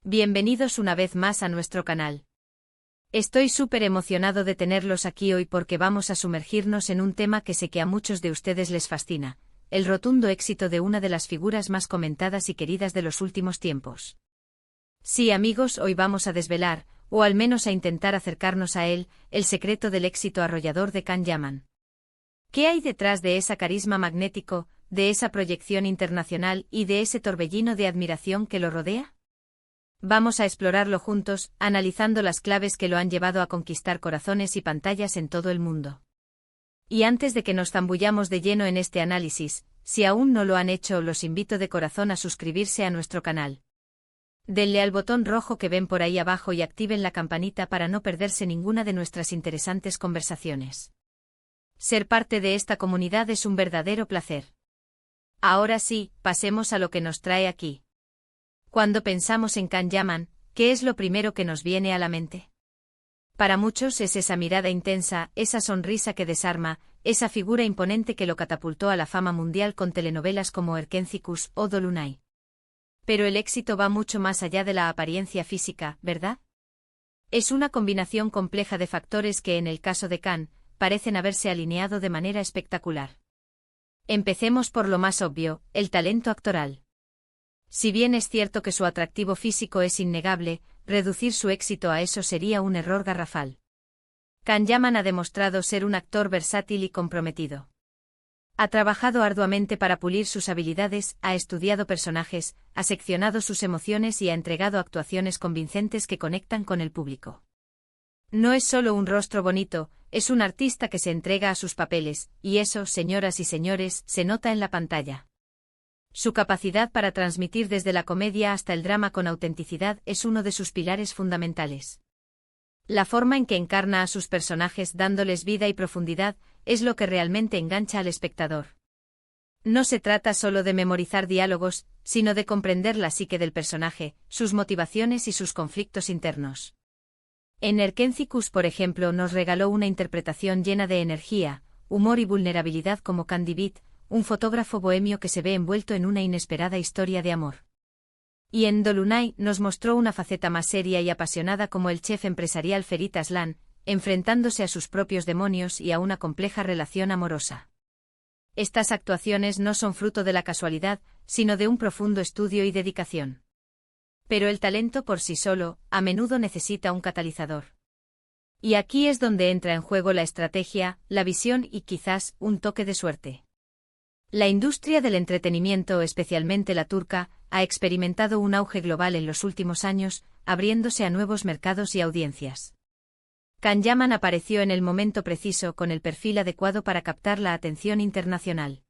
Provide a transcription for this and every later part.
Bienvenidos una vez más a nuestro canal. Estoy súper emocionado de tenerlos aquí hoy porque vamos a sumergirnos en un tema que sé que a muchos de ustedes les fascina, el rotundo éxito de una de las figuras más comentadas y queridas de los últimos tiempos. Sí, amigos, hoy vamos a desvelar, o al menos a intentar acercarnos a él, el secreto del éxito arrollador de Can Yaman. ¿Qué hay detrás de ese carisma magnético, de esa proyección internacional y de ese torbellino de admiración que lo rodea? Vamos a explorarlo juntos, analizando las claves que lo han llevado a conquistar corazones y pantallas en todo el mundo. Y antes de que nos zambullamos de lleno en este análisis, si aún no lo han hecho, los invito de corazón a suscribirse a nuestro canal. Denle al botón rojo que ven por ahí abajo y activen la campanita para no perderse ninguna de nuestras interesantes conversaciones. Ser parte de esta comunidad es un verdadero placer. Ahora sí, pasemos a lo que nos trae aquí. Cuando pensamos en Can Yaman, ¿qué es lo primero que nos viene a la mente? Para muchos es esa mirada intensa, esa sonrisa que desarma, esa figura imponente que lo catapultó a la fama mundial con telenovelas como Erkénzikos o Dolunay. Pero el éxito va mucho más allá de la apariencia física, ¿verdad? Es una combinación compleja de factores que en el caso de Can, parecen haberse alineado de manera espectacular. Empecemos por lo más obvio, el talento actoral. Si bien es cierto que su atractivo físico es innegable, reducir su éxito a eso sería un error garrafal. Can Yaman ha demostrado ser un actor versátil y comprometido. Ha trabajado arduamente para pulir sus habilidades, ha estudiado personajes, ha seccionado sus emociones y ha entregado actuaciones convincentes que conectan con el público. No es solo un rostro bonito, es un artista que se entrega a sus papeles, y eso, señoras y señores, se nota en la pantalla. Su capacidad para transmitir desde la comedia hasta el drama con autenticidad es uno de sus pilares fundamentales. La forma en que encarna a sus personajes dándoles vida y profundidad es lo que realmente engancha al espectador. No se trata solo de memorizar diálogos, sino de comprender la psique del personaje, sus motivaciones y sus conflictos internos. En Erkénzikos, por ejemplo, nos regaló una interpretación llena de energía, humor y vulnerabilidad como Candy Beat, un fotógrafo bohemio que se ve envuelto en una inesperada historia de amor. Y en Dolunay nos mostró una faceta más seria y apasionada como el chef empresarial Ferit Aslan, enfrentándose a sus propios demonios y a una compleja relación amorosa. Estas actuaciones no son fruto de la casualidad, sino de un profundo estudio y dedicación. Pero el talento por sí solo, a menudo necesita un catalizador. Y aquí es donde entra en juego la estrategia, la visión y quizás un toque de suerte. La industria del entretenimiento, especialmente la turca, ha experimentado un auge global en los últimos años, abriéndose a nuevos mercados y audiencias. Can Yaman apareció en el momento preciso con el perfil adecuado para captar la atención internacional.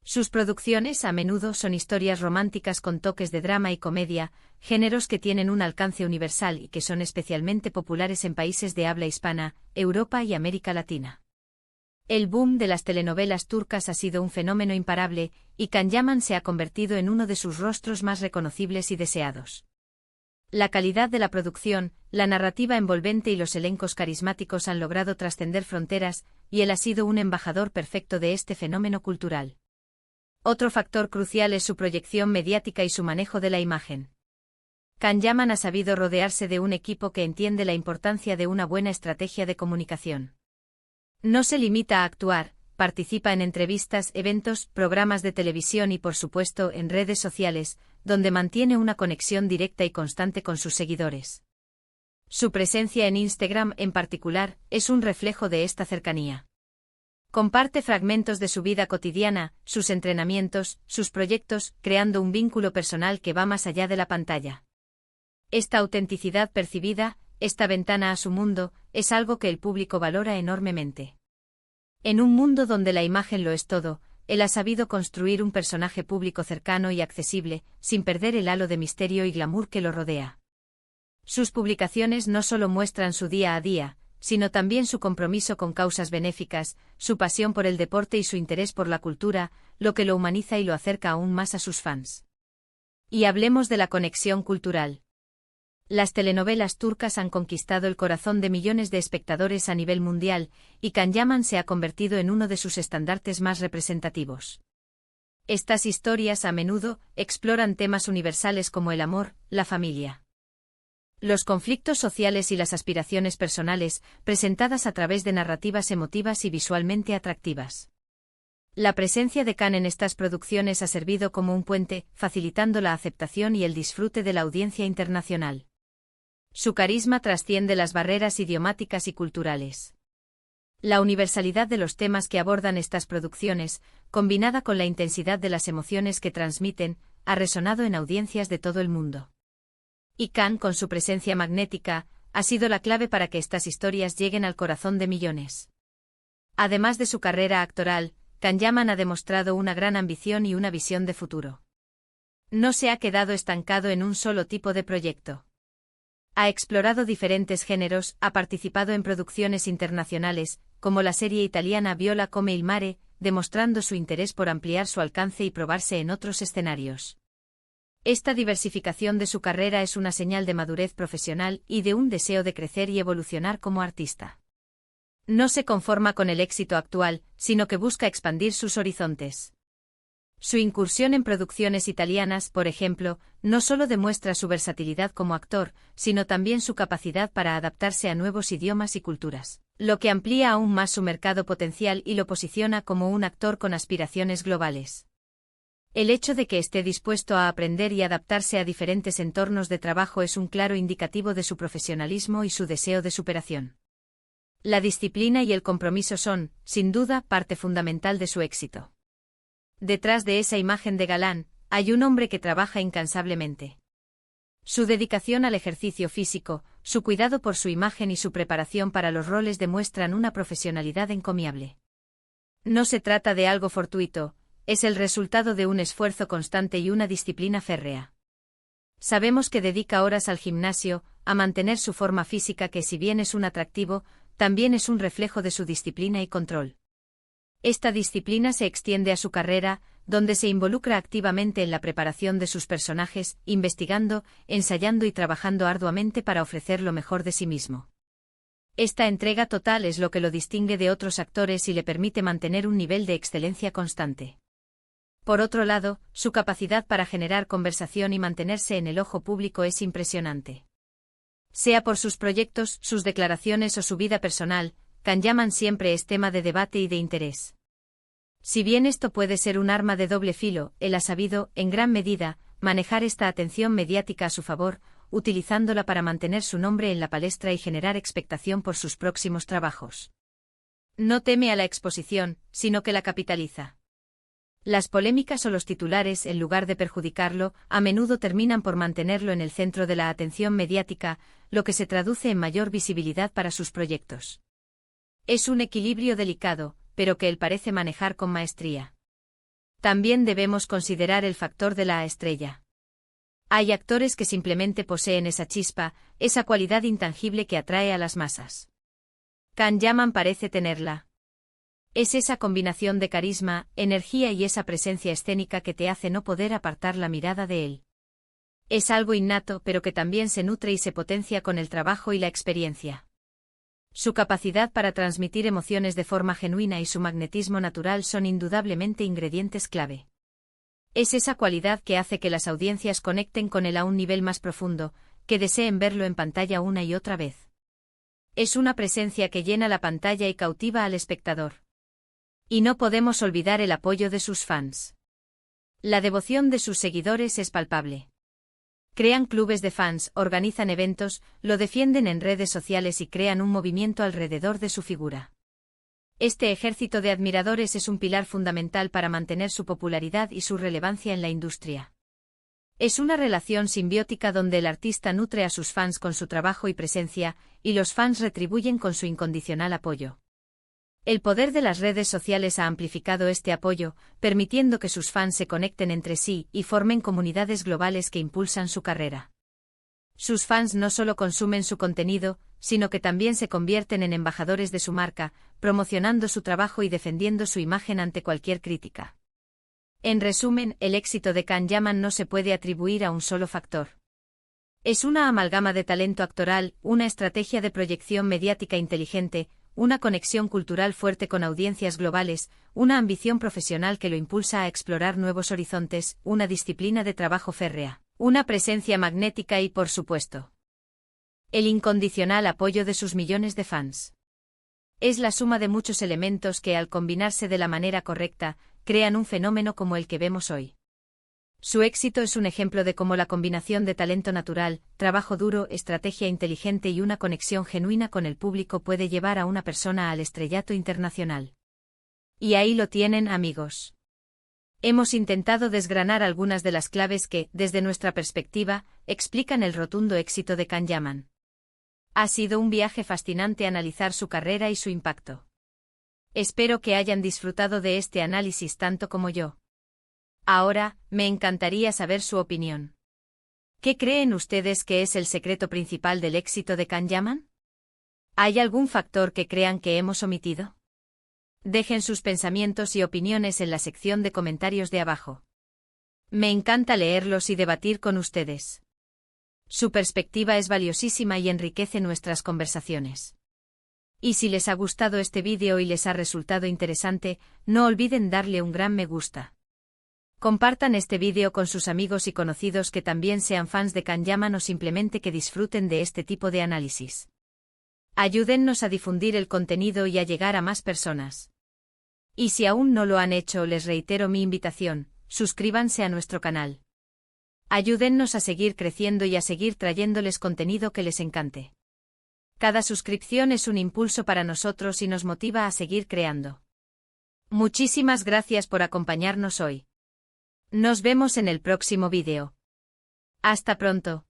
Sus producciones a menudo son historias románticas con toques de drama y comedia, géneros que tienen un alcance universal y que son especialmente populares en países de habla hispana, Europa y América Latina. El boom de las telenovelas turcas ha sido un fenómeno imparable, y Can Yaman se ha convertido en uno de sus rostros más reconocibles y deseados. La calidad de la producción, la narrativa envolvente y los elencos carismáticos han logrado trascender fronteras, y él ha sido un embajador perfecto de este fenómeno cultural. Otro factor crucial es su proyección mediática y su manejo de la imagen. Can Yaman ha sabido rodearse de un equipo que entiende la importancia de una buena estrategia de comunicación. No se limita a actuar, participa en entrevistas, eventos, programas de televisión y por supuesto en redes sociales, donde mantiene una conexión directa y constante con sus seguidores. Su presencia en Instagram, en particular, es un reflejo de esta cercanía. Comparte fragmentos de su vida cotidiana, sus entrenamientos, sus proyectos, creando un vínculo personal que va más allá de la pantalla. Esta autenticidad percibida, esta ventana a su mundo, es algo que el público valora enormemente. En un mundo donde la imagen lo es todo, él ha sabido construir un personaje público cercano y accesible, sin perder el halo de misterio y glamour que lo rodea. Sus publicaciones no solo muestran su día a día, sino también su compromiso con causas benéficas, su pasión por el deporte y su interés por la cultura, lo que lo humaniza y lo acerca aún más a sus fans. Y hablemos de la conexión cultural. Las telenovelas turcas han conquistado el corazón de millones de espectadores a nivel mundial, y Can Yaman se ha convertido en uno de sus estandartes más representativos. Estas historias a menudo exploran temas universales como el amor, la familia, Los conflictos sociales y las aspiraciones personales, presentadas a través de narrativas emotivas y visualmente atractivas. La presencia de Khan en estas producciones ha servido como un puente, facilitando la aceptación y el disfrute de la audiencia internacional. Su carisma trasciende las barreras idiomáticas y culturales. La universalidad de los temas que abordan estas producciones, combinada con la intensidad de las emociones que transmiten, ha resonado en audiencias de todo el mundo. Y Khan, con su presencia magnética, ha sido la clave para que estas historias lleguen al corazón de millones. Además de su carrera actoral, Can Yaman ha demostrado una gran ambición y una visión de futuro. No se ha quedado estancado en un solo tipo de proyecto. Ha explorado diferentes géneros, ha participado en producciones internacionales, como la serie italiana Viola come il mare, demostrando su interés por ampliar su alcance y probarse en otros escenarios. Esta diversificación de su carrera es una señal de madurez profesional y de un deseo de crecer y evolucionar como artista. No se conforma con el éxito actual, sino que busca expandir sus horizontes. Su incursión en producciones italianas, por ejemplo, no solo demuestra su versatilidad como actor, sino también su capacidad para adaptarse a nuevos idiomas y culturas, lo que amplía aún más su mercado potencial y lo posiciona como un actor con aspiraciones globales. El hecho de que esté dispuesto a aprender y adaptarse a diferentes entornos de trabajo es un claro indicativo de su profesionalismo y su deseo de superación. La disciplina y el compromiso son, sin duda, parte fundamental de su éxito. Detrás de esa imagen de galán, hay un hombre que trabaja incansablemente. Su dedicación al ejercicio físico, su cuidado por su imagen y su preparación para los roles demuestran una profesionalidad encomiable. No se trata de algo fortuito, es el resultado de un esfuerzo constante y una disciplina férrea. Sabemos que dedica horas al gimnasio, a mantener su forma física que si bien es un atractivo, también es un reflejo de su disciplina y control. Esta disciplina se extiende a su carrera, donde se involucra activamente en la preparación de sus personajes, investigando, ensayando y trabajando arduamente para ofrecer lo mejor de sí mismo. Esta entrega total es lo que lo distingue de otros actores y le permite mantener un nivel de excelencia constante. Por otro lado, su capacidad para generar conversación y mantenerse en el ojo público es impresionante. Sea por sus proyectos, sus declaraciones o su vida personal, Can Yaman siempre es tema de debate y de interés. Si bien esto puede ser un arma de doble filo, él ha sabido, en gran medida, manejar esta atención mediática a su favor, utilizándola para mantener su nombre en la palestra y generar expectación por sus próximos trabajos. No teme a la exposición, sino que la capitaliza. Las polémicas o los titulares, en lugar de perjudicarlo, a menudo terminan por mantenerlo en el centro de la atención mediática, lo que se traduce en mayor visibilidad para sus proyectos. Es un equilibrio delicado, pero que él parece manejar con maestría. También debemos considerar el factor de la estrella. Hay actores que simplemente poseen esa chispa, esa cualidad intangible que atrae a las masas. Can Yaman parece tenerla. Es esa combinación de carisma, energía y esa presencia escénica que te hace no poder apartar la mirada de él. Es algo innato, pero que también se nutre y se potencia con el trabajo y la experiencia. Su capacidad para transmitir emociones de forma genuina y su magnetismo natural son indudablemente ingredientes clave. Es esa cualidad que hace que las audiencias conecten con él a un nivel más profundo, que deseen verlo en pantalla una y otra vez. Es una presencia que llena la pantalla y cautiva al espectador. Y no podemos olvidar el apoyo de sus fans. La devoción de sus seguidores es palpable. Crean clubes de fans, organizan eventos, lo defienden en redes sociales y crean un movimiento alrededor de su figura. Este ejército de admiradores es un pilar fundamental para mantener su popularidad y su relevancia en la industria. Es una relación simbiótica donde el artista nutre a sus fans con su trabajo y presencia, y los fans retribuyen con su incondicional apoyo. El poder de las redes sociales ha amplificado este apoyo, permitiendo que sus fans se conecten entre sí y formen comunidades globales que impulsan su carrera. Sus fans no solo consumen su contenido, sino que también se convierten en embajadores de su marca, promocionando su trabajo y defendiendo su imagen ante cualquier crítica. En resumen, el éxito de Can Yaman no se puede atribuir a un solo factor. Es una amalgama de talento actoral, una estrategia de proyección mediática inteligente, una conexión cultural fuerte con audiencias globales, una ambición profesional que lo impulsa a explorar nuevos horizontes, una disciplina de trabajo férrea, una presencia magnética y, por supuesto, El incondicional apoyo de sus millones de fans. Es la suma de muchos elementos que, al combinarse de la manera correcta, crean un fenómeno como el que vemos hoy. Su éxito es un ejemplo de cómo la combinación de talento natural, trabajo duro, estrategia inteligente y una conexión genuina con el público puede llevar a una persona al estrellato internacional. Y ahí lo tienen, amigos. Hemos intentado desgranar algunas de las claves que, desde nuestra perspectiva, explican el rotundo éxito de Can Yaman. Ha sido un viaje fascinante analizar su carrera y su impacto. Espero que hayan disfrutado de este análisis tanto como yo. Ahora, me encantaría saber su opinión. ¿Qué creen ustedes que es el secreto principal del éxito de Can Yaman? ¿Hay algún factor que crean que hemos omitido? Dejen sus pensamientos y opiniones en la sección de comentarios de abajo. Me encanta leerlos y debatir con ustedes. Su perspectiva es valiosísima y enriquece nuestras conversaciones. Y si les ha gustado este vídeo y les ha resultado interesante, no olviden darle un gran me gusta. Compartan este vídeo con sus amigos y conocidos que también sean fans de Can Yaman o simplemente que disfruten de este tipo de análisis. Ayúdennos a difundir el contenido y a llegar a más personas. Y si aún no lo han hecho, les reitero mi invitación, suscríbanse a nuestro canal. Ayúdennos a seguir creciendo y a seguir trayéndoles contenido que les encante. Cada suscripción es un impulso para nosotros y nos motiva a seguir creando. Muchísimas gracias por acompañarnos hoy. Nos vemos en el próximo vídeo. Hasta pronto.